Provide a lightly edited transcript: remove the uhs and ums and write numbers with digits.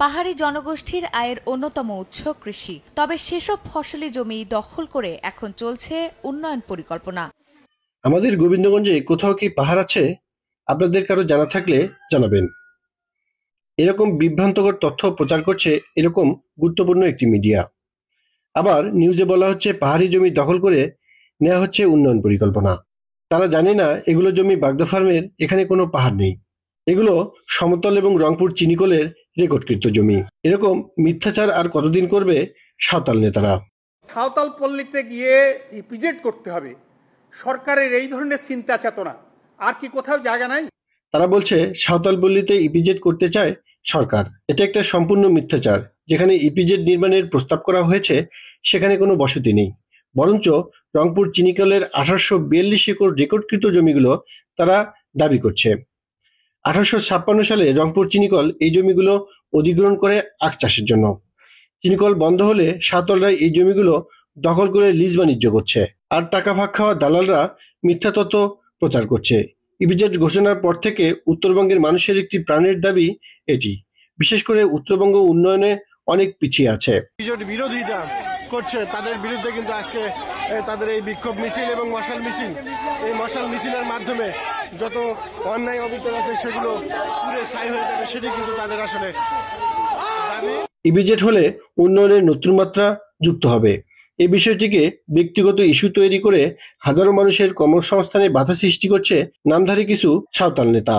পাহাড়ি জনগোষ্ঠীর আয়ের অন্যতম উৎস কৃষি। তবে সেসব ফসলি জমি দখল করে এখন চলছে উন্নয়ন পরিকল্পনা। আমাদের গোবিন্দগঞ্জে কোথাও কি পাহাড় আছে? আপনাদের কারো জানা থাকলে জানাবেন। এরকম বিভ্রান্তকর তথ্য প্রচার করছে এরকম গুরুত্বপূর্ণ একটি মিডিয়া। আবার নিউজে বলা হচ্ছে পাহাড়ি জমি দখল করে নেওয়া হচ্ছে উন্নয়ন পরিকল্পনা। তারা জানে না এগুলো জমি বাগদা ফার্মের, এখানে কোনো পাহাড় নেই। এগুলো সমতল এবং রংপুর চিনিকলের রেকর্ডকৃত জমি। এরকম মিথ্যাচার আর কতদিন করবে সাঁওতাল নেতারা? সাঁওতাল পল্লীতে গিয়ে ইপিজেড করতে হবে, সরকারের এই ধরনের চিন্তা চেতনা আর কি কোথাও জায়গা নাই? তারা বলছে সাঁওতাল পল্লীতে ইপিজেড করতে চায় সরকার। এটা একটা সম্পূর্ণ মিথ্যাচার। যেখানে ইপিজেড নির্মাণের প্রস্তাব করা হয়েছে সেখানে কোনো বসতি নেই, বরঞ্চ রংপুর চিনিকলের 1842 একর রেকর্ডকৃত জমিগুলো তারা দাবি করছে। 1856 সালে রংপুর চিনিকল এই জমিগুলো অধিগ্রহণ করে আখ চাষের জন্য। চিনিকল বন্ধ হলে সাঁওতালরা এই জমিগুলো দখল করে লিজ বাণিজ্য করছে, আর টাকা ভাগ খাওয়া দালালরা মিথ্যা তথ্য প্রচার করছে। ইপিজেড ঘোষণার পর থেকে উত্তরবঙ্গের মানুষের একটি প্রাণের দাবি এটি। বিশেষ করে উত্তরবঙ্গ উন্নয়নে অনেক পিছিয়ে আছে। বিরোধিতা করছে তাদের বিরুদ্ধে কিন্তু আজকে তাদের এই বিক্ষোভ মিছিল এবং মশাল মিছিল, এই মশাল মিছিলের মাধ্যমে যত অন্যায় অবিচার আছে সেগুলো পুরো ছাই হয়ে যাবে, সেটি কিন্তু তাদের আসলে দাবি। ইপিজেড হলে উন্নয়নের নতুন মাত্রা যুক্ত হবে। এই বিষয়টিকে ব্যক্তিগত ইস্যু তৈরি করে হাজারো মানুষের কর্মসংস্থানে বাধা সৃষ্টি করছে নামধারী কিছু সাঁওতাল নেতা।